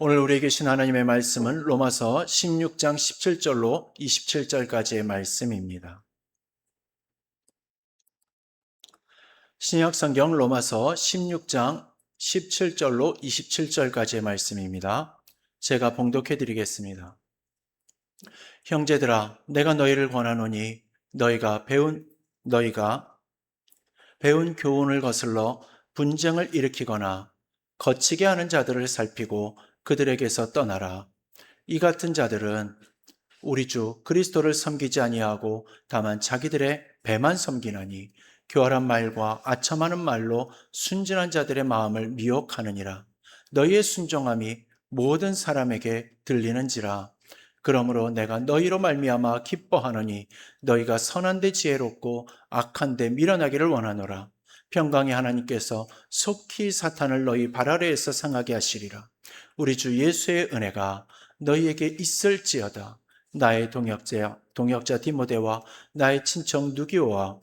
오늘 우리에게 주신 하나님의 말씀은 로마서 16장 17절로 27절까지의 말씀입니다. 신약 성경 로마서 16장 17절로 27절까지의 말씀입니다. 제가 봉독해 드리겠습니다. 형제들아, 내가 너희를 권하노니 너희가 배운 교훈을 거슬러 분쟁을 일으키거나 거치게 하는 자들을 살피고 그들에게서 떠나라. 이 같은 자들은 우리 주 그리스도를 섬기지 아니하고 다만 자기들의 배만 섬기나니 교활한 말과 아첨하는 말로 순진한 자들의 마음을 미혹하느니라. 너희의 순종함이 모든 사람에게 들리는지라. 그러므로 내가 너희로 말미암아 기뻐하노니 너희가 선한데 지혜롭고 악한데 미련하기를 원하노라. 평강의 하나님께서 속히 사탄을 너희 발 아래에서 상하게 하시리라. 우리 주 예수의 은혜가 너희에게 있을지어다. 나의 동역자 디모데와 나의 친척 누기오와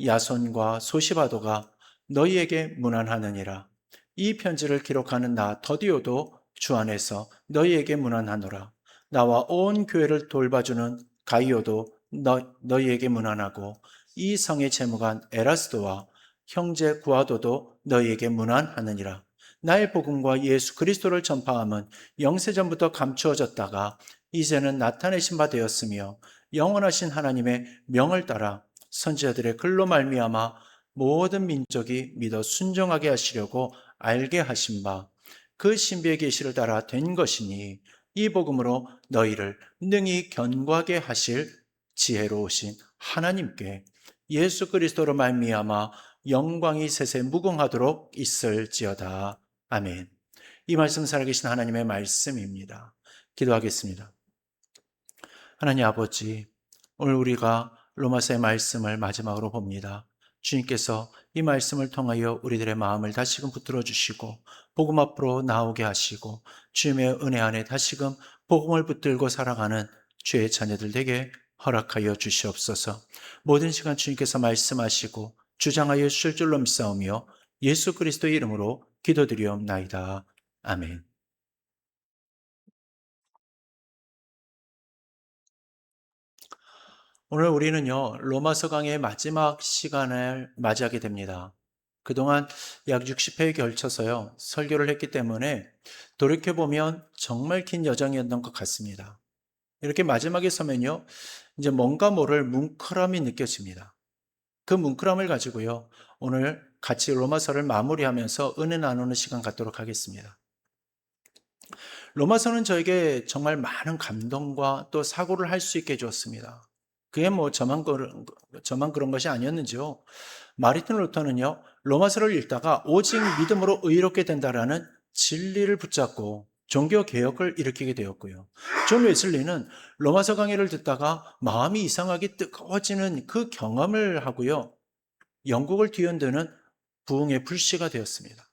야손과 소시바도가 너희에게 문안하느니라. 이 편지를 기록하는 나 더디오도 주 안에서 너희에게 문안하노라. 나와 온 교회를 돌봐주는 가이오도 너희에게 문안하고 이 성의 재무관 에라스도와 형제 구아도도 너희에게 문안하느니라. 나의 복음과 예수 그리스도를 전파함은 영세전부터 감추어졌다가 이제는 나타내신 바 되었으며 영원하신 하나님의 명을 따라 선지자들의 글로 말미암아 모든 민족이 믿어 순종하게 하시려고 알게 하신 바 그 신비의 계시를 따라 된 것이니 이 복음으로 너희를 능히 견고하게 하실 지혜로우신 하나님께 예수 그리스도로 말미암아 영광이 세세 무궁하도록 있을지어다. 아멘. 이 말씀 살아계신 하나님의 말씀입니다. 기도하겠습니다. 하나님 아버지, 오늘 우리가 로마서의 말씀을 마지막으로 봅니다. 주님께서 이 말씀을 통하여 우리들의 마음을 다시금 붙들어 주시고 복음 앞으로 나오게 하시고 주님의 은혜 안에 다시금 복음을 붙들고 살아가는 주의 자녀들 되게 허락하여 주시옵소서. 모든 시간 주님께서 말씀하시고 주장하여 주실 줄로 믿사오며 예수 그리스도의 이름으로 기도드리옵나이다. 아멘. 오늘 우리는요, 로마서 강의 마지막 시간을 맞이하게 됩니다. 그동안 약 60회에 걸쳐서요, 설교를 했기 때문에 돌이켜보면 정말 긴 여정이었던 것 같습니다. 이렇게 마지막에 서면요, 이제 뭔가 모를 뭉클함이 느껴집니다. 그 뭉클함을 가지고요, 오늘 같이 로마서를 마무리하면서 은혜 나누는 시간 갖도록 하겠습니다. 로마서는 저에게 정말 많은 감동과 또 사고를 할 수 있게 해주었습니다. 그게 저만 그런 것이 아니었는지요. 마르틴 루터는요, 로마서를 읽다가 오직 믿음으로 의롭게 된다라는 진리를 붙잡고 종교 개혁을 일으키게 되었고요. 존 웨슬리는 로마서 강의를 듣다가 마음이 이상하게 뜨거워지는 그 경험을 하고요, 영국을 뒤흔드는 부흥의 불씨가 되었습니다.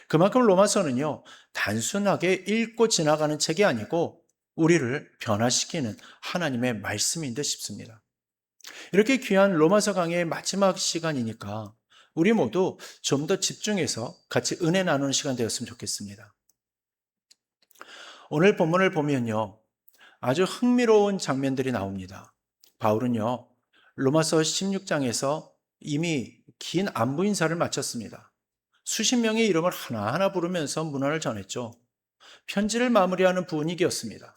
그만큼 로마서는요, 단순하게 읽고 지나가는 책이 아니고 우리를 변화시키는 하나님의 말씀인 듯 싶습니다. 이렇게 귀한 로마서 강의의 마지막 시간이니까 우리 모두 좀 더 집중해서 같이 은혜 나누는 시간 되었으면 좋겠습니다. 오늘 본문을 보면요, 아주 흥미로운 장면들이 나옵니다. 바울은요, 로마서 16장에서 이미 긴 안부 인사를 마쳤습니다. 수십 명의 이름을 하나하나 부르면서 문안을 전했죠. 편지를 마무리하는 분위기였습니다.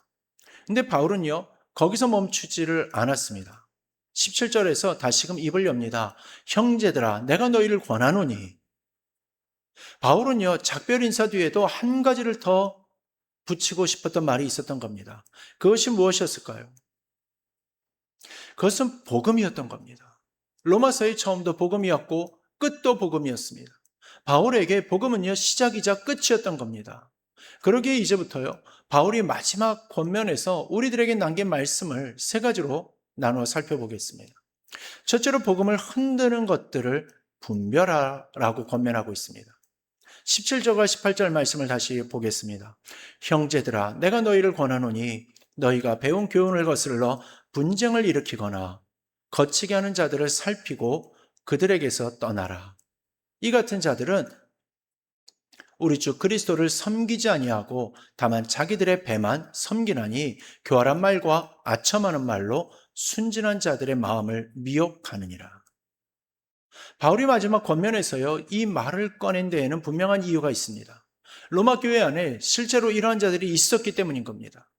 근데 바울은요, 거기서 멈추지를 않았습니다. 17절에서 다시금 입을 엽니다. 형제들아, 내가 너희를 권하노니. 바울은요, 작별 인사 뒤에도 한 가지를 더 붙이고 싶었던 말이 있었던 겁니다. 그것이 무엇이었을까요? 그것은 복음이었던 겁니다. 로마서의 처음도 복음이었고 끝도 복음이었습니다. 바울에게 복음은요, 시작이자 끝이었던 겁니다. 그러기에 이제부터요, 바울이 마지막 권면에서 우리들에게 남긴 말씀을 세 가지로 나누어 살펴보겠습니다. 첫째로 복음을 흔드는 것들을 분별하라고 권면하고 있습니다. 17절과 18절 말씀을 다시 보겠습니다. 형제들아, 내가 너희를 권하노니 너희가 배운 교훈을 거슬러 분쟁을 일으키거나 거치게 하는 자들을 살피고 그들에게서 떠나라. 이 같은 자들은 우리 주 그리스도를 섬기지 아니하고 다만 자기들의 배만 섬기나니 교활한 말과 아첨하는 말로 순진한 자들의 마음을 미혹하느니라. 바울이 마지막 권면에서요, 이 말을 꺼낸 데에는 분명한 이유가 있습니다. 로마 교회 안에 실제로 이러한 자들이 있었기 때문인 겁니다.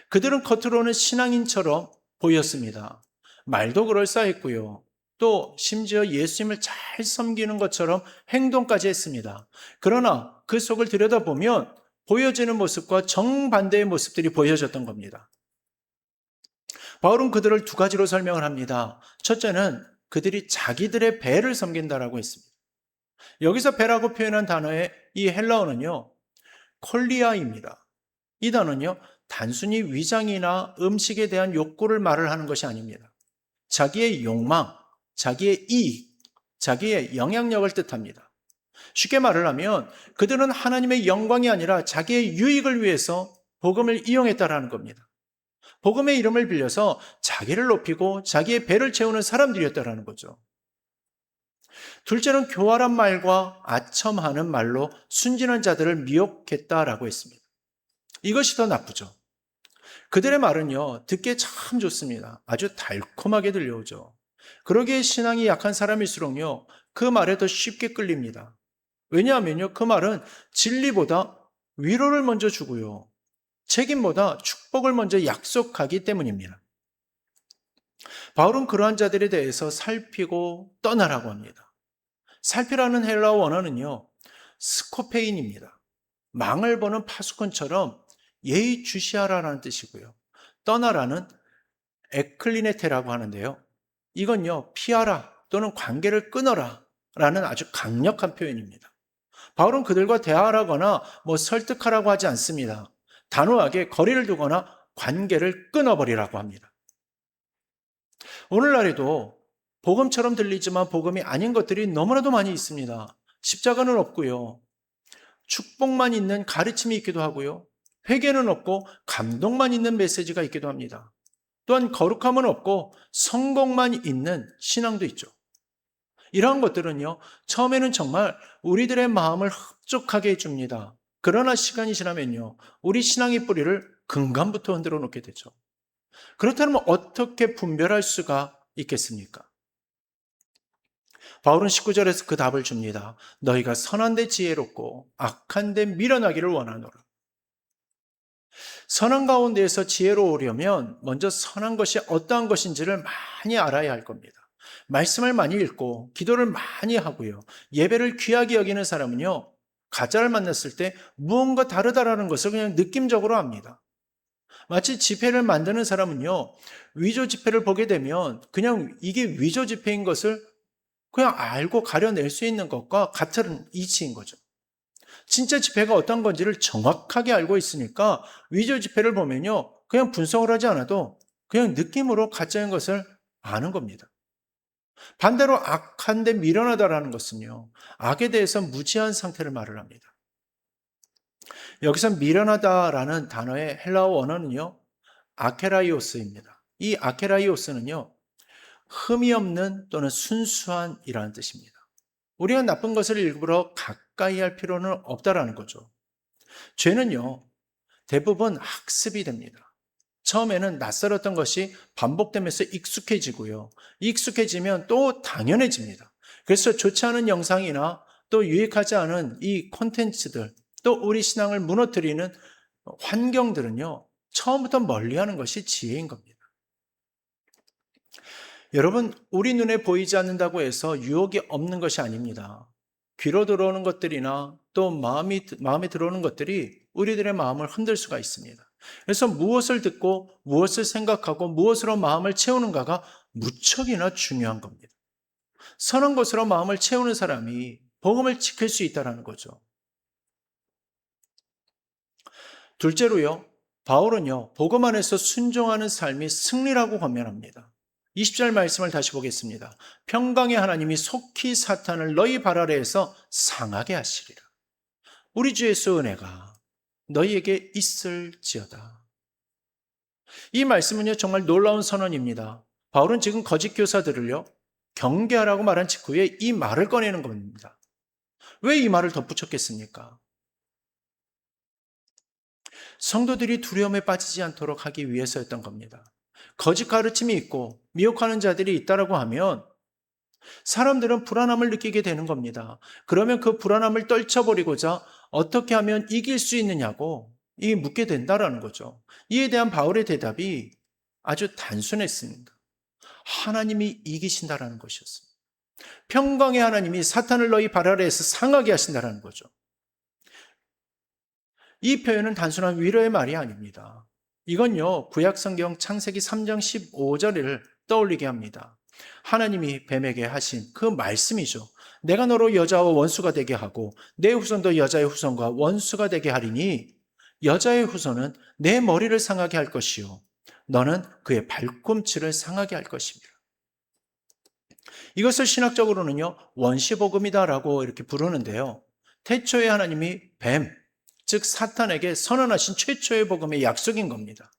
그들은 겉으로는 신앙인처럼 보였습니다. 말도 그럴싸했고요. 또 심지어 예수님을 잘 섬기는 것처럼 행동까지 했습니다. 그러나 그 속을 들여다보면 보여지는 모습과 정반대의 모습들이 보여졌던 겁니다. 바울은 그들을 두 가지로 설명을 합니다. 첫째는 그들이 자기들의 배를 섬긴다라고 했습니다. 여기서 배라고 표현한 단어의 이 헬라어는요, 콜리아입니다. 이 단어는요, 단순히 위장이나 음식에 대한 욕구를 말을 하는 것이 아닙니다. 자기의 욕망, 자기의 이익, 자기의 영향력을 뜻합니다. 쉽게 말을 하면 그들은 하나님의 영광이 아니라 자기의 유익을 위해서 복음을 이용했다라는 겁니다. 복음의 이름을 빌려서 자기를 높이고 자기의 배를 채우는 사람들이었다라는 거죠. 둘째는 교활한 말과 아첨하는 말로 순진한 자들을 미혹했다라고 했습니다. 이것이 더 나쁘죠. 그들의 말은요, 듣기에 참 좋습니다. 아주 달콤하게 들려오죠. 그러기에 신앙이 약한 사람일수록요, 그 말에 더 쉽게 끌립니다. 왜냐하면요, 그 말은 진리보다 위로를 먼저 주고요, 책임보다 축복을 먼저 약속하기 때문입니다. 바울은 그러한 자들에 대해서 살피고 떠나라고 합니다. 살피라는 헬라어 원어는요, 스코페인입니다. 망을 보는 파수꾼처럼 예의주시하라라는 뜻이고요. 떠나라는 에클리네테라고 하는데요. 이건요, 피하라 또는 관계를 끊어라 라는 아주 강력한 표현입니다. 바울은 그들과 대화하거나 설득하라고 하지 않습니다. 단호하게 거리를 두거나 관계를 끊어버리라고 합니다. 오늘날에도 복음처럼 들리지만 복음이 아닌 것들이 너무나도 많이 있습니다. 십자가는 없고요. 축복만 있는 가르침이 있기도 하고요. 회개는 없고 감동만 있는 메시지가 있기도 합니다. 또한 거룩함은 없고 성공만 있는 신앙도 있죠. 이러한 것들은요, 처음에는 정말 우리들의 마음을 흡족하게 해줍니다. 그러나 시간이 지나면요, 우리 신앙의 뿌리를 근간부터 흔들어 놓게 되죠. 그렇다면 어떻게 분별할 수가 있겠습니까? 바울은 19절에서 그 답을 줍니다. 너희가 선한 데 지혜롭고 악한 데 미련하기를 원하노라. 선한 가운데에서 지혜로우려면 먼저 선한 것이 어떠한 것인지를 많이 알아야 할 겁니다. 말씀을 많이 읽고 기도를 많이 하고요. 예배를 귀하게 여기는 사람은요, 가짜를 만났을 때 무언가 다르다라는 것을 그냥 느낌적으로 압니다. 마치 지폐를 만드는 사람은요, 위조 지폐를 보게 되면 그냥 이게 위조 지폐인 것을 그냥 알고 가려낼 수 있는 것과 같은 이치인 거죠. 진짜 지폐가 어떤 건지를 정확하게 알고 있으니까 위조 지폐를 보면요, 그냥 분석을 하지 않아도 그냥 느낌으로 가짜인 것을 아는 겁니다. 반대로 악한데 미련하다라는 것은요, 악에 대해서 무지한 상태를 말을 합니다. 여기서 미련하다라는 단어의 헬라어 원어는요, 아케라이오스입니다. 이 아케라이오스는요, 흠이 없는 또는 순수한이라는 뜻입니다. 우리가 나쁜 것을 일부러 가까이 할 필요는 없다라는 거죠. 죄는요, 대부분 학습이 됩니다. 처음에는 낯설었던 것이 반복되면서 익숙해지고요. 익숙해지면 또 당연해집니다. 그래서 좋지 않은 영상이나 또 유익하지 않은 이 콘텐츠들, 또 우리 신앙을 무너뜨리는 환경들은요, 처음부터 멀리하는 것이 지혜인 겁니다. 여러분, 우리 눈에 보이지 않는다고 해서 유혹이 없는 것이 아닙니다. 귀로 들어오는 것들이나 또 마음에 들어오는 것들이 우리들의 마음을 흔들 수가 있습니다. 그래서 무엇을 듣고 무엇을 생각하고 무엇으로 마음을 채우는가가 무척이나 중요한 겁니다. 선한 것으로 마음을 채우는 사람이 복음을 지킬 수 있다는 거죠. 둘째로요, 바울은요, 복음 안에서 순종하는 삶이 승리라고 권면합니다. 20절 말씀을 다시 보겠습니다. 평강의 하나님이 속히 사탄을 너희 발 아래에서 상하게 하시리라. 우리 주 예수 은혜가 너희에게 있을지어다. 이 말씀은요, 정말 놀라운 선언입니다. 바울은 지금 거짓 교사들을요, 경계하라고 말한 직후에 이 말을 꺼내는 겁니다. 왜 이 말을 덧붙였겠습니까? 성도들이 두려움에 빠지지 않도록 하기 위해서였던 겁니다. 거짓 가르침이 있고 미혹하는 자들이 있다라고 하면 사람들은 불안함을 느끼게 되는 겁니다. 그러면 그 불안함을 떨쳐버리고자 어떻게 하면 이길 수 있느냐고 묻게 된다라는 거죠. 이에 대한 바울의 대답이 아주 단순했습니다. 하나님이 이기신다라는 것이었습니다. 평강의 하나님이 사탄을 너희 발 아래에서 상하게 하신다라는 거죠. 이 표현은 단순한 위로의 말이 아닙니다. 이건요, 구약성경 창세기 3장 15절을 떠올리게 합니다. 하나님이 뱀에게 하신 그 말씀이죠. 내가 너로 여자와 원수가 되게 하고 내 후손도 여자의 후손과 원수가 되게 하리니 여자의 후손은 내 머리를 상하게 할 것이요 너는 그의 발꿈치를 상하게 할 것입니다. 이것을 신학적으로는요, 원시복음이다라고 이렇게 부르는데요. 태초에 하나님이 뱀, 즉 사탄에게 선언하신 최초의 복음의 약속인 겁니다.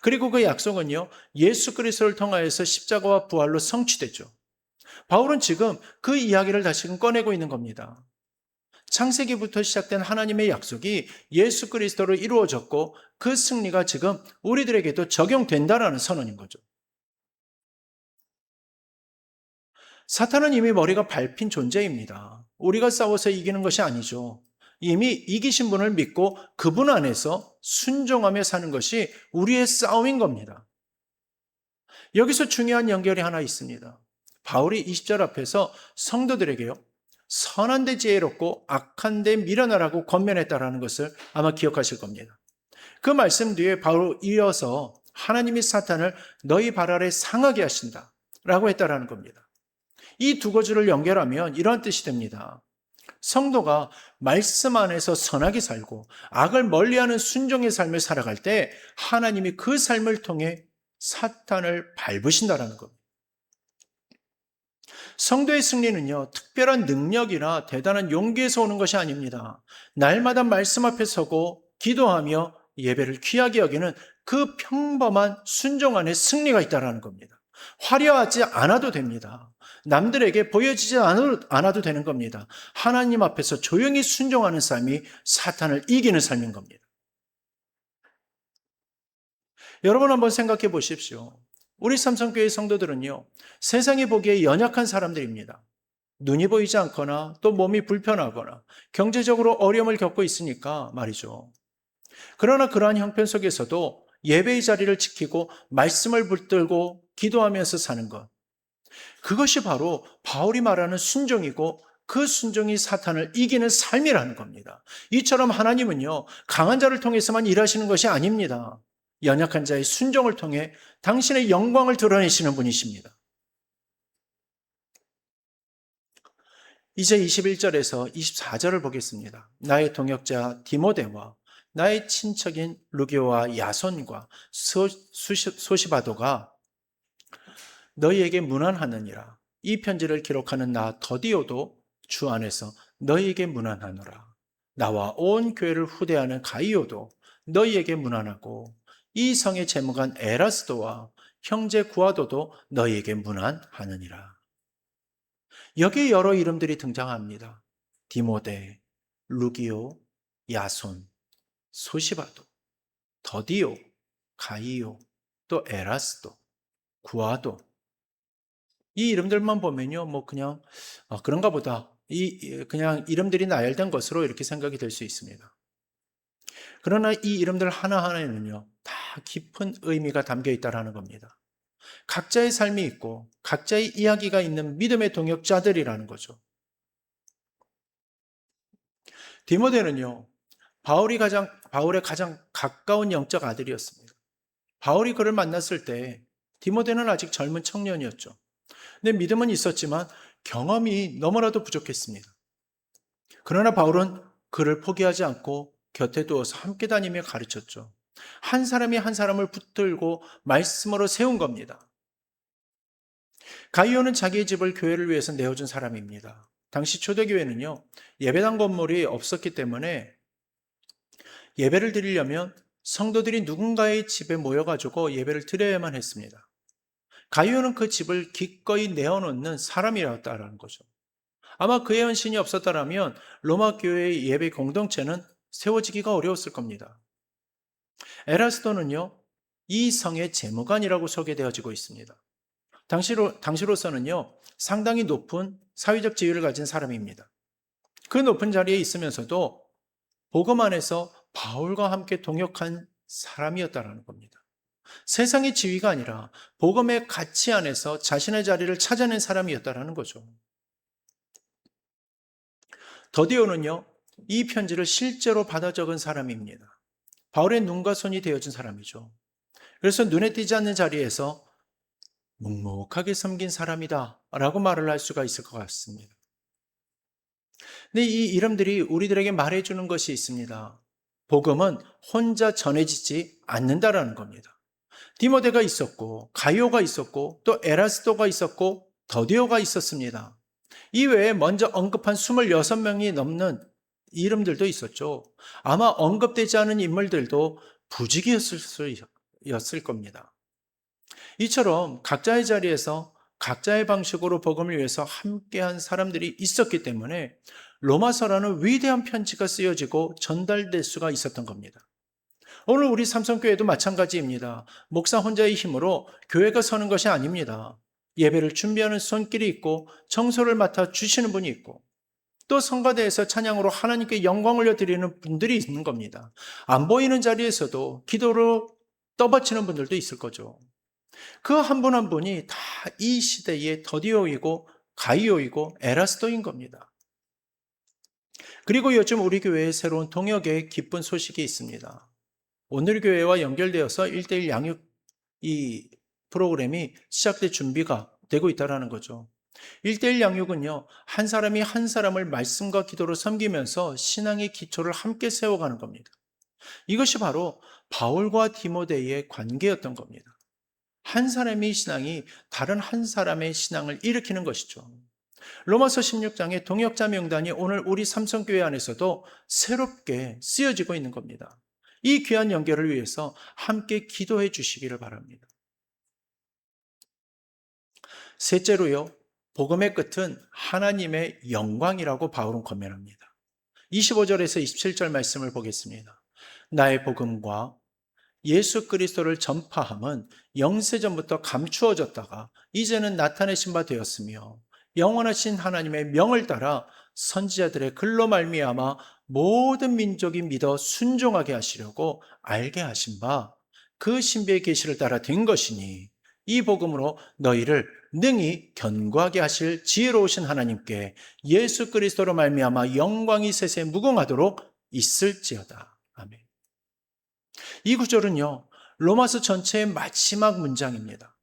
그리고 그 약속은요, 예수 그리스도를 통하여서 십자가와 부활로 성취되죠. 바울은 지금 그 이야기를 다시금 꺼내고 있는 겁니다. 창세기부터 시작된 하나님의 약속이 예수 그리스도로 이루어졌고 그 승리가 지금 우리들에게도 적용된다라는 선언인 거죠. 사탄은 이미 머리가 밟힌 존재입니다. 우리가 싸워서 이기는 것이 아니죠. 이미 이기신 분을 믿고 그분 안에서 순종하며 사는 것이 우리의 싸움인 겁니다. 여기서 중요한 연결이 하나 있습니다. 바울이 20절 앞에서 성도들에게요, 선한 데 지혜롭고 악한 데 미련하라고 권면했다라는 것을 아마 기억하실 겁니다. 그 말씀 뒤에 바울 이어서 하나님이 사탄을 너희 발 아래 상하게 하신다 라고 했다라는 겁니다. 이 두 구절을 연결하면 이러한 뜻이 됩니다. 성도가 말씀 안에서 선하게 살고 악을 멀리하는 순종의 삶을 살아갈 때 하나님이 그 삶을 통해 사탄을 밟으신다라는 겁니다. 성도의 승리는요, 특별한 능력이나 대단한 용기에서 오는 것이 아닙니다. 날마다 말씀 앞에 서고 기도하며 예배를 귀하게 여기는 그 평범한 순종 안에 승리가 있다는 겁니다. 화려하지 않아도 됩니다. 남들에게 보여지지 않아도 되는 겁니다. 하나님 앞에서 조용히 순종하는 삶이 사탄을 이기는 삶인 겁니다. 여러분 한번 생각해 보십시오. 우리 삼성교회 성도들은요, 세상이 보기에 연약한 사람들입니다. 눈이 보이지 않거나 또 몸이 불편하거나 경제적으로 어려움을 겪고 있으니까 말이죠. 그러나 그러한 형편 속에서도 예배의 자리를 지키고 말씀을 붙들고 기도하면서 사는 것, 그것이 바로 바울이 말하는 순종이고 그 순종이 사탄을 이기는 삶이라는 겁니다. 이처럼 하나님은요, 강한 자를 통해서만 일하시는 것이 아닙니다. 연약한 자의 순종을 통해 당신의 영광을 드러내시는 분이십니다. 이제 21절에서 24절을 보겠습니다. 나의 동역자 디모데와 나의 친척인 루기오와 야손과 소시바도가 너희에게 문안하느니라. 이 편지를 기록하는 나 더디오도 주 안에서 너희에게 문안하노라. 나와 온 교회를 후대하는 가이오도 너희에게 문안하고 이 성의 재무관 에라스도와 형제 구아도도 너희에게 문안하느니라. 여기에 여러 이름들이 등장합니다. 디모데, 루기오, 야손, 소시바도, 더디오, 가이오, 또 에라스도, 구아도. 이 이름들만 보면요, 그냥 그런가 보다. 그냥 이름들이 나열된 것으로 이렇게 생각이 될 수 있습니다. 그러나 이 이름들 하나하나에는요, 다 깊은 의미가 담겨 있다는 겁니다. 각자의 삶이 있고 각자의 이야기가 있는 믿음의 동역자들이라는 거죠. 디모데는요, 바울의 가장 가까운 영적 아들이었습니다. 바울이 그를 만났을 때 디모데는 아직 젊은 청년이었죠. 근데 믿음은 있었지만 경험이 너무나도 부족했습니다. 그러나 바울은 그를 포기하지 않고 곁에 두어서 함께 다니며 가르쳤죠. 한 사람이 한 사람을 붙들고 말씀으로 세운 겁니다. 가이오는 자기의 집을 교회를 위해서 내어준 사람입니다. 당시 초대교회는요, 예배당 건물이 없었기 때문에 예배를 드리려면 성도들이 누군가의 집에 모여가지고 예배를 드려야만 했습니다. 가이오는 그 집을 기꺼이 내어놓는 사람이었다는 거죠. 아마 그의 헌신이 없었다면 로마 교회의 예배 공동체는 세워지기가 어려웠을 겁니다. 에라스도는요, 이 성의 재무관이라고 소개되어지고 있습니다. 당시로서는요, 상당히 높은 사회적 지위를 가진 사람입니다. 그 높은 자리에 있으면서도 복음 안에서 바울과 함께 동역한 사람이었다라는 겁니다. 세상의 지위가 아니라 복음의 가치 안에서 자신의 자리를 찾아낸 사람이었다라는 거죠. 더디오는요, 이 편지를 실제로 받아 적은 사람입니다. 바울의 눈과 손이 되어준 사람이죠. 그래서 눈에 띄지 않는 자리에서 묵묵하게 섬긴 사람이다 라고 말을 할 수가 있을 것 같습니다. 근데 이 이름들이 우리들에게 말해주는 것이 있습니다. 복음은 혼자 전해지지 않는다라는 겁니다. 디모데가 있었고, 가이오가 있었고, 또 에라스도가 있었고, 더디오가 있었습니다. 이 외에 먼저 언급한 26명이 넘는 이름들도 있었죠. 아마 언급되지 않은 인물들도 부직이었을 겁니다. 이처럼 각자의 자리에서 각자의 방식으로 복음을 위해서 함께한 사람들이 있었기 때문에 로마서라는 위대한 편지가 쓰여지고 전달될 수가 있었던 겁니다. 오늘 우리 삼성교회도 마찬가지입니다. 목사 혼자의 힘으로 교회가 서는 것이 아닙니다. 예배를 준비하는 손길이 있고 청소를 맡아 주시는 분이 있고 또 성가대에서 찬양으로 하나님께 영광을 올려드리는 분들이 있는 겁니다. 안 보이는 자리에서도 기도로 떠받치는 분들도 있을 거죠. 그 한 분 한 분이 다 이 시대의 더디오이고 가이오이고 에라스도인 겁니다. 그리고 요즘 우리 교회에 새로운 동역의 기쁜 소식이 있습니다. 오늘 교회와 연결되어서 1:1 양육 이 프로그램이 시작될 준비가 되고 있다는 거죠. 1:1 양육은요, 한 사람이 한 사람을 말씀과 기도로 섬기면서 신앙의 기초를 함께 세워가는 겁니다. 이것이 바로 바울과 디모데의 관계였던 겁니다. 한 사람의 신앙이 다른 한 사람의 신앙을 일으키는 것이죠. 로마서 16장의 동역자 명단이 오늘 우리 삼성교회 안에서도 새롭게 쓰여지고 있는 겁니다. 이 귀한 연결을 위해서 함께 기도해 주시기를 바랍니다. 셋째로요, 복음의 끝은 하나님의 영광이라고 바울은 권면합니다. 25절에서 27절 말씀을 보겠습니다. 나의 복음과 예수 그리스도를 전파함은 영세전부터 감추어졌다가 이제는 나타내신 바 되었으며 영원하신 하나님의 명을 따라 선지자들의 글로 말미암아 모든 민족이 믿어 순종하게 하시려고 알게 하신 바 그 신비의 계시를 따라 된 것이니 이 복음으로 너희를 능히 견고하게 하실 지혜로우신 하나님께 예수 그리스도로 말미암아 영광이 세세 무궁하도록 있을지어다. 아멘. 이 구절은요, 로마서 전체의 마지막 문장입니다.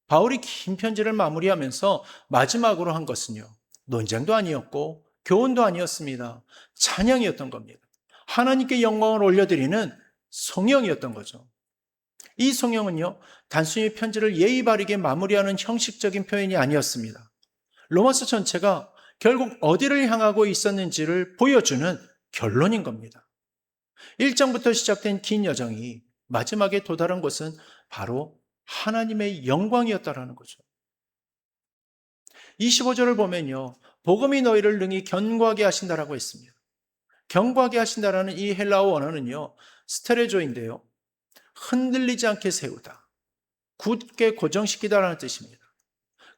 바울이 긴 편지를 마무리하면서 마지막으로 한 것은요, 논쟁도 아니었고 교훈도 아니었습니다. 찬양이었던 겁니다. 하나님께 영광을 올려드리는 송영이었던 거죠. 이 송영은요, 단순히 편지를 예의 바르게 마무리하는 형식적인 표현이 아니었습니다. 로마서 전체가 결국 어디를 향하고 있었는지를 보여주는 결론인 겁니다. 1장부터 시작된 긴 여정이 마지막에 도달한 곳은 바로 하나님의 영광이었다라는 거죠. 25절을 보면요, 복음이 너희를 능히 견고하게 하신다라고 했습니다. 견고하게 하신다라는 이 헬라어 원어는요, 스테레조인데요, 흔들리지 않게 세우다, 굳게 고정시키다라는 뜻입니다.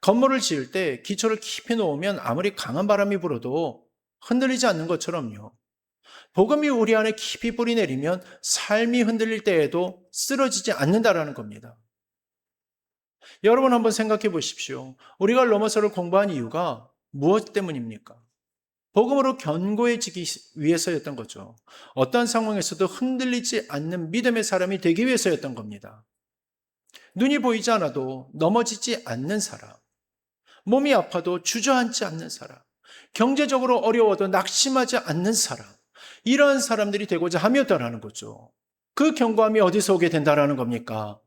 건물을 지을 때 기초를 깊이 놓으면 아무리 강한 바람이 불어도 흔들리지 않는 것처럼요, 복음이 우리 안에 깊이 뿌리 내리면 삶이 흔들릴 때에도 쓰러지지 않는다라는 겁니다. 여러분 한번 생각해 보십시오. 우리가 로마서를 공부한 이유가 무엇 때문입니까? 복음으로 견고해지기 위해서였던 거죠. 어떤 상황에서도 흔들리지 않는 믿음의 사람이 되기 위해서였던 겁니다. 눈이 보이지 않아도 넘어지지 않는 사람, 몸이 아파도 주저앉지 않는 사람, 경제적으로 어려워도 낙심하지 않는 사람, 이러한 사람들이 되고자 함이었다라는 거죠. 그 견고함이 어디서 오게 된다라는 겁니까?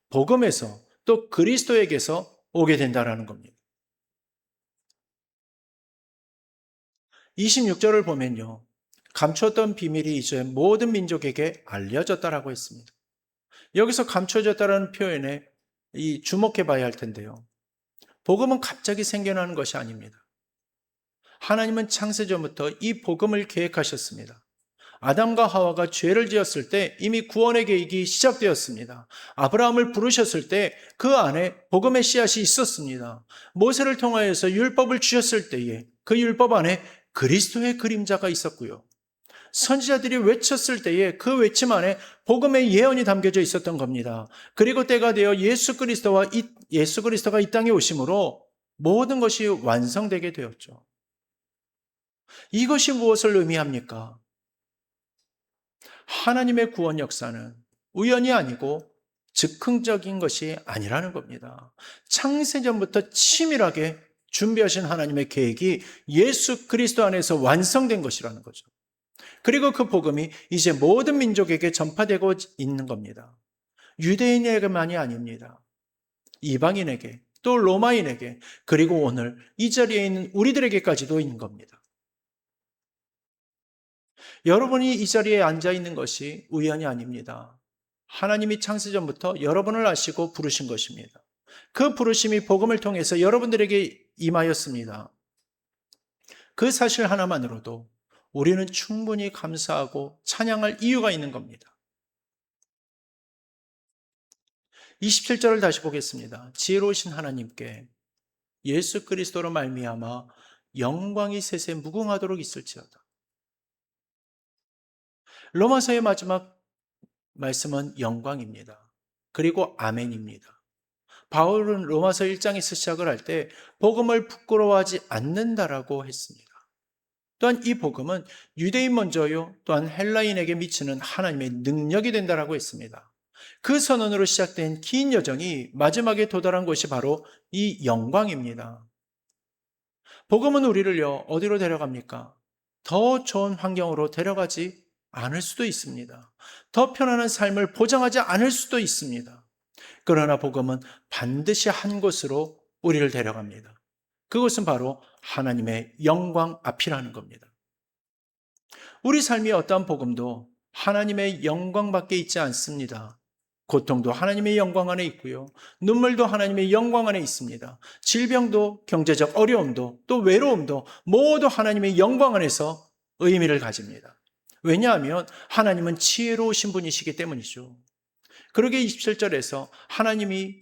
복음에서, 또 그리스도에게서 오게 된다라는 겁니다. 26절을 보면요, 감추었던 비밀이 이제 모든 민족에게 알려졌다라고 했습니다. 여기서 감춰졌다라는 표현에 주목해 봐야 할 텐데요, 복음은 갑자기 생겨나는 것이 아닙니다. 하나님은 창세전부터 이 복음을 계획하셨습니다. 아담과 하와가 죄를 지었을 때 이미 구원의 계획이 시작되었습니다. 아브라함을 부르셨을 때 그 안에 복음의 씨앗이 있었습니다. 모세를 통하여서 율법을 주셨을 때에 그 율법 안에 그리스도의 그림자가 있었고요. 선지자들이 외쳤을 때에 그 외침 안에 복음의 예언이 담겨져 있었던 겁니다. 그리고 때가 되어 예수 그리스도가 이 땅에 오심으로 모든 것이 완성되게 되었죠. 이것이 무엇을 의미합니까? 하나님의 구원 역사는 우연이 아니고 즉흥적인 것이 아니라는 겁니다. 창세전부터 치밀하게 준비하신 하나님의 계획이 예수 그리스도 안에서 완성된 것이라는 거죠. 그리고 그 복음이 이제 모든 민족에게 전파되고 있는 겁니다. 유대인에게만이 아닙니다. 이방인에게, 또 로마인에게, 그리고 오늘 이 자리에 있는 우리들에게까지도 있는 겁니다. 여러분이 이 자리에 앉아 있는 것이 우연이 아닙니다. 하나님이 창세전부터 여러분을 아시고 부르신 것입니다. 그 부르심이 복음을 통해서 여러분들에게 임하였습니다. 그 사실 하나만으로도 우리는 충분히 감사하고 찬양할 이유가 있는 겁니다. 27절을 다시 보겠습니다. 지혜로우신 하나님께 예수 그리스도로 말미암아 영광이 세세 무궁하도록 있을지어다. 로마서의 마지막 말씀은 영광입니다. 그리고 아멘입니다. 바울은 로마서 1장에서 시작을 할 때 복음을 부끄러워하지 않는다라고 했습니다. 또한 이 복음은 유대인 먼저요, 또한 헬라인에게 미치는 하나님의 능력이 된다라고 했습니다. 그 선언으로 시작된 긴 여정이 마지막에 도달한 것이 바로 이 영광입니다. 복음은 우리를요, 어디로 데려갑니까? 더 좋은 환경으로 데려가지 않을 수도 있습니다. 더 편안한 삶을 보장하지 않을 수도 있습니다. 그러나 복음은 반드시 한 곳으로 우리를 데려갑니다. 그것은 바로 하나님의 영광 앞이라는 겁니다. 우리 삶의 어떠한 복음도 하나님의 영광밖에 있지 않습니다. 고통도 하나님의 영광 안에 있고요. 눈물도 하나님의 영광 안에 있습니다. 질병도, 경제적 어려움도, 또 외로움도 모두 하나님의 영광 안에서 의미를 가집니다. 왜냐하면 하나님은 지혜로우신 분이시기 때문이죠. 그러게 27절에서 하나님을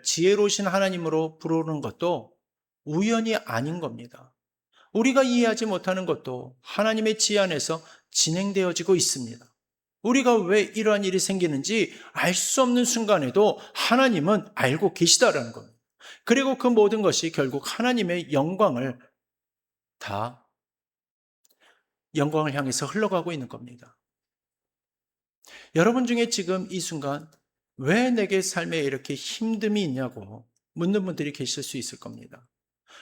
지혜로우신 하나님으로 부르는 것도 우연이 아닌 겁니다. 우리가 이해하지 못하는 것도 하나님의 지혜 안에서 진행되어지고 있습니다. 우리가 왜 이러한 일이 생기는지 알 수 없는 순간에도 하나님은 알고 계시다라는 겁니다. 그리고 그 모든 것이 결국 하나님의 영광을 향해서 흘러가고 있는 겁니다. 여러분 중에 지금 이 순간 왜 내게 삶에 이렇게 힘듦이 있냐고 묻는 분들이 계실 수 있을 겁니다.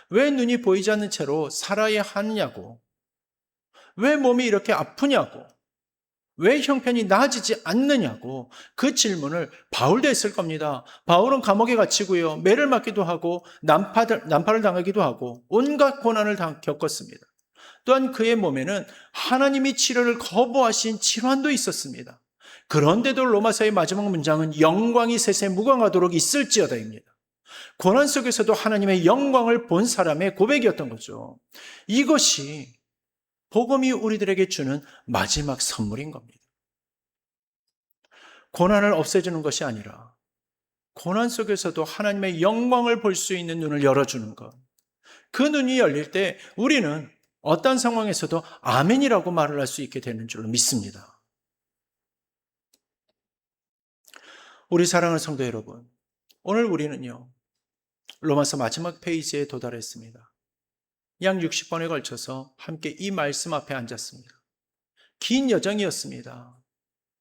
왜 눈이 보이지 않는 채로 살아야 하느냐고, 왜 몸이 이렇게 아프냐고, 왜 형편이 나아지지 않느냐고 그 질문을 바울도 했을 겁니다. 바울은 감옥에 갇히고요, 매를 맞기도 하고 난파를 당하기도 하고 온갖 고난을 겪었습니다. 또한 그의 몸에는 하나님이 치료를 거부하신 질환도 있었습니다. 그런데도 로마서의 마지막 문장은 영광이 세세 무광하도록 있을지어다입니다. 고난 속에서도 하나님의 영광을 본 사람의 고백이었던 거죠. 이것이 복음이 우리들에게 주는 마지막 선물인 겁니다. 고난을 없애주는 것이 아니라 고난 속에서도 하나님의 영광을 볼 수 있는 눈을 열어주는 것. 그 눈이 열릴 때 우리는 어떤 상황에서도 아멘이라고 말을 할 수 있게 되는 줄로 믿습니다. 우리 사랑하는 성도 여러분, 오늘 우리는요, 로마서 마지막 페이지에 도달했습니다. 약 60번에 걸쳐서 함께 이 말씀 앞에 앉았습니다. 긴 여정이었습니다.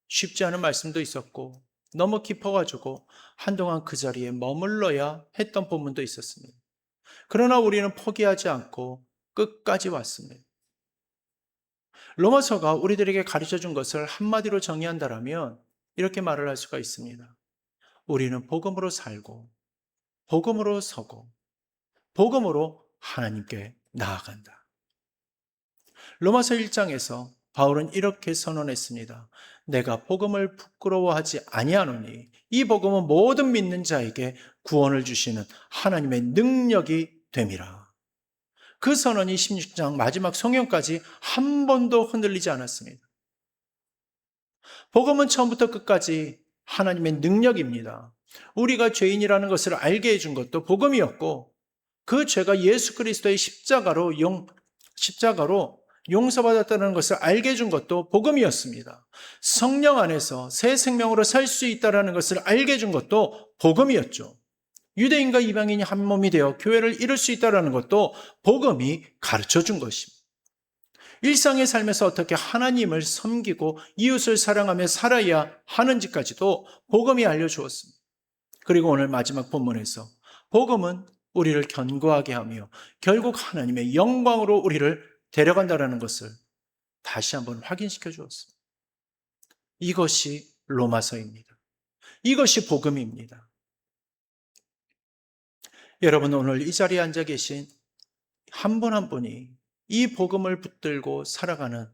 쉽지 않은 말씀도 있었고 너무 깊어가지고 한동안 그 자리에 머물러야 했던 본문도 있었습니다. 그러나 우리는 포기하지 않고 끝까지 왔습니다. 로마서가 우리들에게 가르쳐준 것을 한마디로 정의한다면 이렇게 말을 할 수가 있습니다. 우리는 복음으로 살고 복음으로 서고 복음으로 하나님께 나아간다. 로마서 1장에서 바울은 이렇게 선언했습니다. 내가 복음을 부끄러워하지 아니하노니 이 복음은 모든 믿는 자에게 구원을 주시는 하나님의 능력이 됨이라. 그 선언이 16장 마지막 성경까지 한 번도 흔들리지 않았습니다. 복음은 처음부터 끝까지 하나님의 능력입니다. 우리가 죄인이라는 것을 알게 해준 것도 복음이었고, 그 죄가 예수 그리스도의 십자가로 용서받았다는 것을 알게 해준 것도 복음이었습니다. 성령 안에서 새 생명으로 살 수 있다는 것을 알게 해준 것도 복음이었죠. 유대인과 이방인이 한 몸이 되어 교회를 이룰 수 있다는 것도 복음이 가르쳐 준 것입니다. 일상의 삶에서 어떻게 하나님을 섬기고 이웃을 사랑하며 살아야 하는지까지도 복음이 알려주었습니다. 그리고 오늘 마지막 본문에서 복음은 우리를 견고하게 하며 결국 하나님의 영광으로 우리를 데려간다는 것을 다시 한번 확인시켜 주었습니다. 이것이 로마서입니다. 이것이 복음입니다. 여러분, 오늘 이 자리에 앉아 계신 한 분 한 분이 이 복음을 붙들고 살아가는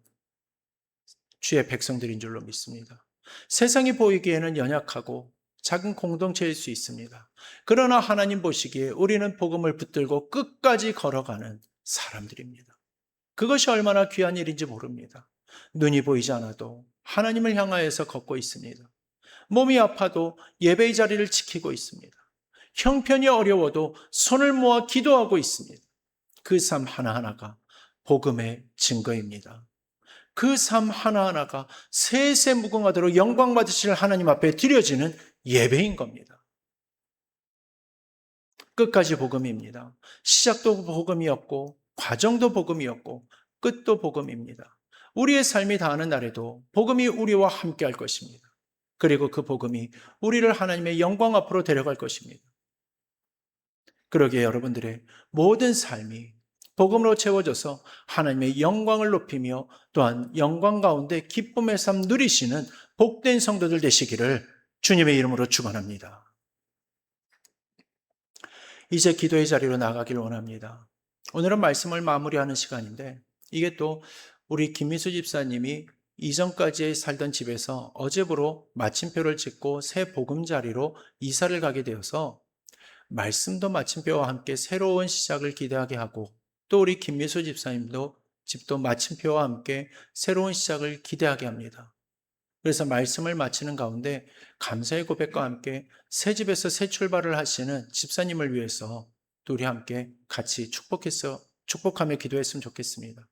주의 백성들인 줄로 믿습니다. 세상이 보이기에는 연약하고 작은 공동체일 수 있습니다. 그러나 하나님 보시기에 우리는 복음을 붙들고 끝까지 걸어가는 사람들입니다. 그것이 얼마나 귀한 일인지 모릅니다. 눈이 보이지 않아도 하나님을 향하여서 걷고 있습니다. 몸이 아파도 예배의 자리를 지키고 있습니다. 형편이 어려워도 손을 모아 기도하고 있습니다. 그 삶 하나하나가 복음의 증거입니다. 그 삶 하나하나가 세세 무궁하도록 영광 받으실 하나님 앞에 드려지는 예배인 겁니다. 끝까지 복음입니다. 시작도 복음이었고 과정도 복음이었고 끝도 복음입니다. 우리의 삶이 다하는 날에도 복음이 우리와 함께 할 것입니다. 그리고 그 복음이 우리를 하나님의 영광 앞으로 데려갈 것입니다. 그러기에 여러분들의 모든 삶이 복음으로 채워져서 하나님의 영광을 높이며 또한 영광 가운데 기쁨의 삶 누리시는 복된 성도들 되시기를 주님의 이름으로 축원합니다. 이제 기도의 자리로 나가길 원합니다. 오늘은 말씀을 마무리하는 시간인데, 이게 또 우리 김미수 집사님이 이전까지 살던 집에서 어제부로 마침표를 찍고 새 복음자리로 이사를 가게 되어서 말씀도 마침표와 함께 새로운 시작을 기대하게 하고, 또 우리 김미수 집사님도 집도 마침표와 함께 새로운 시작을 기대하게 합니다. 그래서 말씀을 마치는 가운데 감사의 고백과 함께 새 집에서 새 출발을 하시는 집사님을 위해서 또 우리 함께 같이 축복하며 기도했으면 좋겠습니다.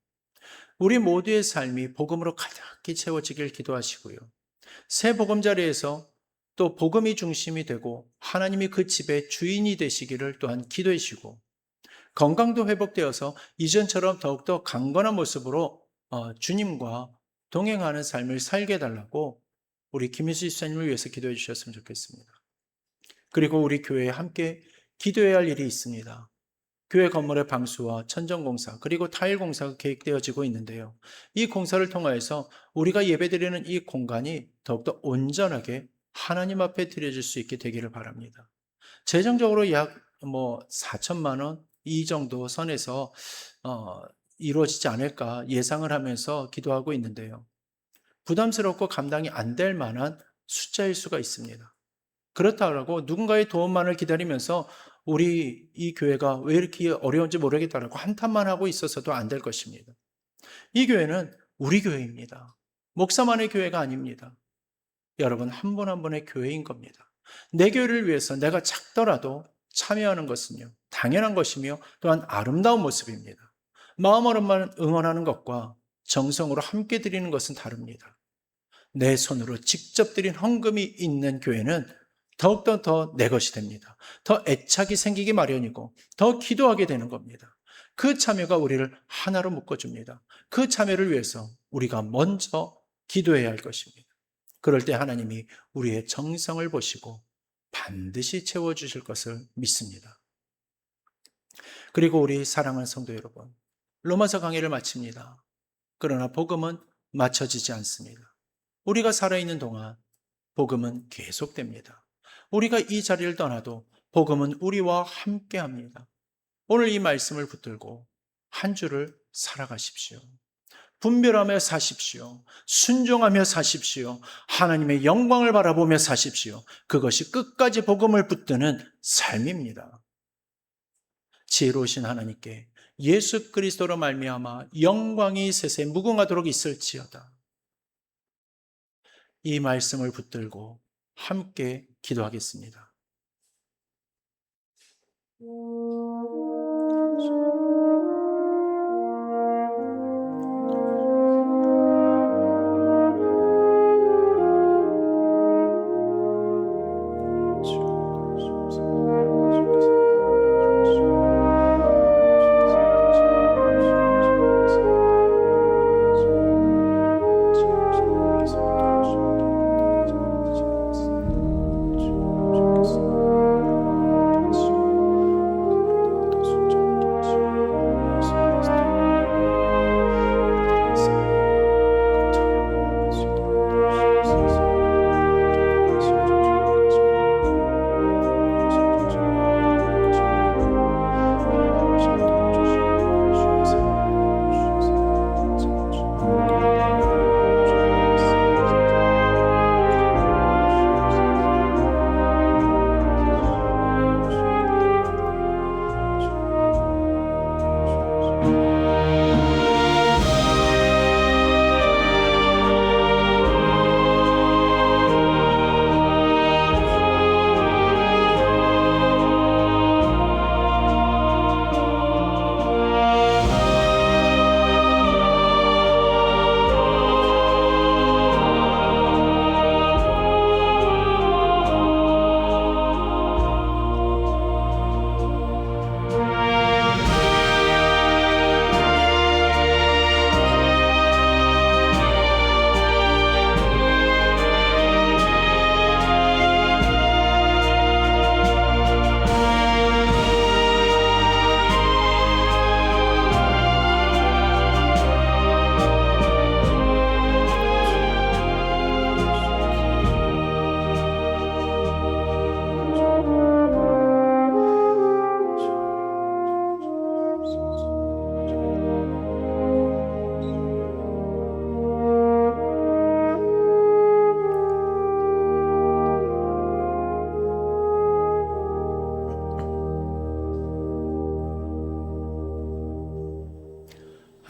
우리 모두의 삶이 복음으로 가득히 채워지길 기도하시고요. 새 복음자리에서 또 복음이 중심이 되고 하나님이 그 집의 주인이 되시기를 또한 기도해 주시고, 건강도 회복되어서 이전처럼 더욱더 강건한 모습으로 주님과 동행하는 삶을 살게 해달라고 우리 김희수 집사님을 위해서 기도해 주셨으면 좋겠습니다. 그리고 우리 교회에 함께 기도해야 할 일이 있습니다. 교회 건물의 방수와 천정공사 그리고 타일공사가 계획되어지고 있는데요. 이 공사를 통하여서 우리가 예배드리는 이 공간이 더욱더 온전하게 하나님 앞에 드려질 수 있게 되기를 바랍니다. 재정적으로 약 4천만 원 이 정도 선에서 이루어지지 않을까 예상을 하면서 기도하고 있는데요. 부담스럽고 감당이 안 될 만한 숫자일 수가 있습니다. 그렇다고 누군가의 도움만을 기다리면서 우리 이 교회가 왜 이렇게 어려운지 모르겠다라고 한탄만 하고 있어서도 안 될 것입니다. 이 교회는 우리 교회입니다. 목사만의 교회가 아닙니다. 여러분 한 분 한 분의 교회인 겁니다. 내 교회를 위해서 내가 작더라도 참여하는 것은요 당연한 것이며 또한 아름다운 모습입니다. 마음으로만 응원하는 것과 정성으로 함께 드리는 것은 다릅니다. 내 손으로 직접 드린 헌금이 있는 교회는 더욱더 더 내 것이 됩니다. 더 애착이 생기기 마련이고 더 기도하게 되는 겁니다. 그 참여가 우리를 하나로 묶어줍니다. 그 참여를 위해서 우리가 먼저 기도해야 할 것입니다. 그럴 때 하나님이 우리의 정성을 보시고 반드시 채워주실 것을 믿습니다. 그리고 우리 사랑하는 성도 여러분, 로마서 강의를 마칩니다. 그러나 복음은 맞춰지지 않습니다. 우리가 살아있는 동안 복음은 계속됩니다. 우리가 이 자리를 떠나도 복음은 우리와 함께합니다. 오늘 이 말씀을 붙들고 한 주를 살아가십시오. 분별하며 사십시오. 순종하며 사십시오. 하나님의 영광을 바라보며 사십시오. 그것이 끝까지 복음을 붙드는 삶입니다. 지혜로우신 하나님께 예수 그리스도로 말미암아 영광이 세세 무궁하도록 있을지어다. 이 말씀을 붙들고 함께 기도하겠습니다.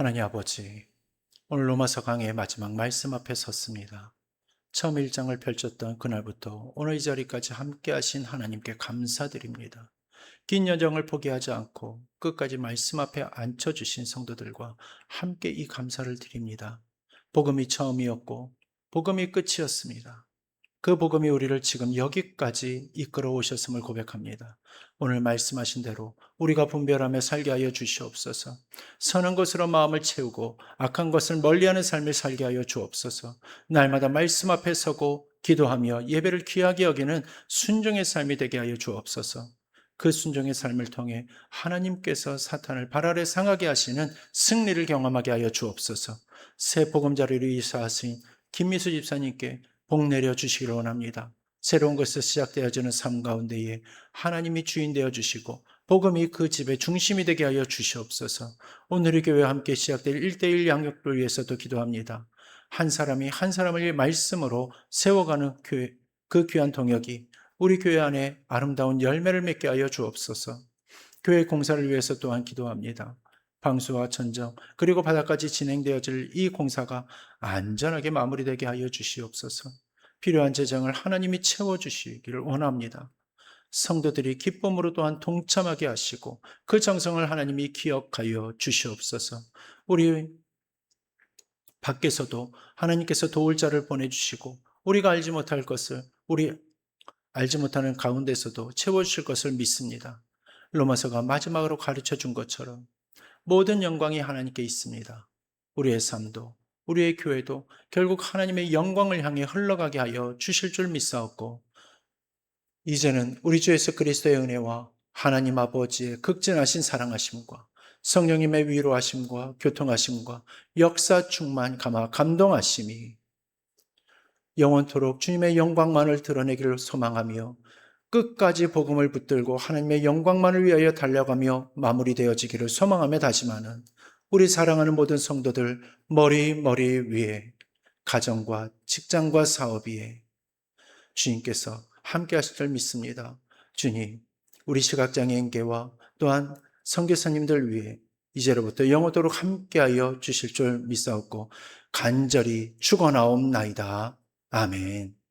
하나님 아버지, 오늘 로마서 강해의 마지막 말씀 앞에 섰습니다. 처음 1장을 펼쳤던 그날부터 오늘 이 자리까지 함께 하신 하나님께 감사드립니다. 긴 여정을 포기하지 않고 끝까지 말씀 앞에 앉혀주신 성도들과 함께 이 감사를 드립니다. 복음이 처음이었고 복음이 끝이었습니다. 그 복음이 우리를 지금 여기까지 이끌어 오셨음을 고백합니다. 오늘 말씀하신 대로 우리가 분별하며 살게 하여 주시옵소서. 선한 것으로 마음을 채우고 악한 것을 멀리하는 삶을 살게 하여 주옵소서. 날마다 말씀 앞에 서고 기도하며 예배를 귀하게 여기는 순종의 삶이 되게 하여 주옵소서. 그 순종의 삶을 통해 하나님께서 사탄을 발 아래 상하게 하시는 승리를 경험하게 하여 주옵소서. 새 복음자리로 이사하신 김미수 집사님께 복 내려 주시기를 원합니다. 새로운 것을 시작되어지는 삶 가운데에 하나님이 주인 되어 주시고 복음이 그 집의 중심이 되게 하여 주시옵소서. 오늘 이 교회와 함께 시작될 1:1 양육을 위해서도 기도합니다. 한 사람이 한 사람을 말씀으로 세워가는 교회, 그 귀한 동역이 우리 교회 안에 아름다운 열매를 맺게 하여 주옵소서. 교회 공사를 위해서 또한 기도합니다. 방수와 천정 그리고 바닥까지 진행되어질 이 공사가 안전하게 마무리되게 하여 주시옵소서. 필요한 재정을 하나님이 채워주시기를 원합니다. 성도들이 기쁨으로 또한 동참하게 하시고 그 정성을 하나님이 기억하여 주시옵소서. 우리 밖에서도 하나님께서 도울 자를 보내주시고 우리가 알지 못할 것을 우리 알지 못하는 가운데서도 채워주실 것을 믿습니다. 로마서가 마지막으로 가르쳐 준 것처럼 모든 영광이 하나님께 있습니다. 우리의 삶도 우리의 교회도 결국 하나님의 영광을 향해 흘러가게 하여 주실 줄 믿사옵고 이제는 우리 주 예수 그리스도의 은혜와 하나님 아버지의 극진하신 사랑하심과 성령님의 위로하심과 교통하심과 역사 충만 감화 감동하심이 영원토록 주님의 영광만을 드러내기를 소망하며 끝까지 복음을 붙들고 하나님의 영광만을 위하여 달려가며 마무리되어지기를 소망하며 다짐하는 우리 사랑하는 모든 성도들 머리 위에 가정과 직장과 사업 위에 주님께서 함께 하실 줄 믿습니다. 주님, 우리 시각장애인계와 또한 선교사님들 위해 이제로부터 영원토록 함께하여 주실 줄 믿사옵고 간절히 축원하옵나이다. 아멘.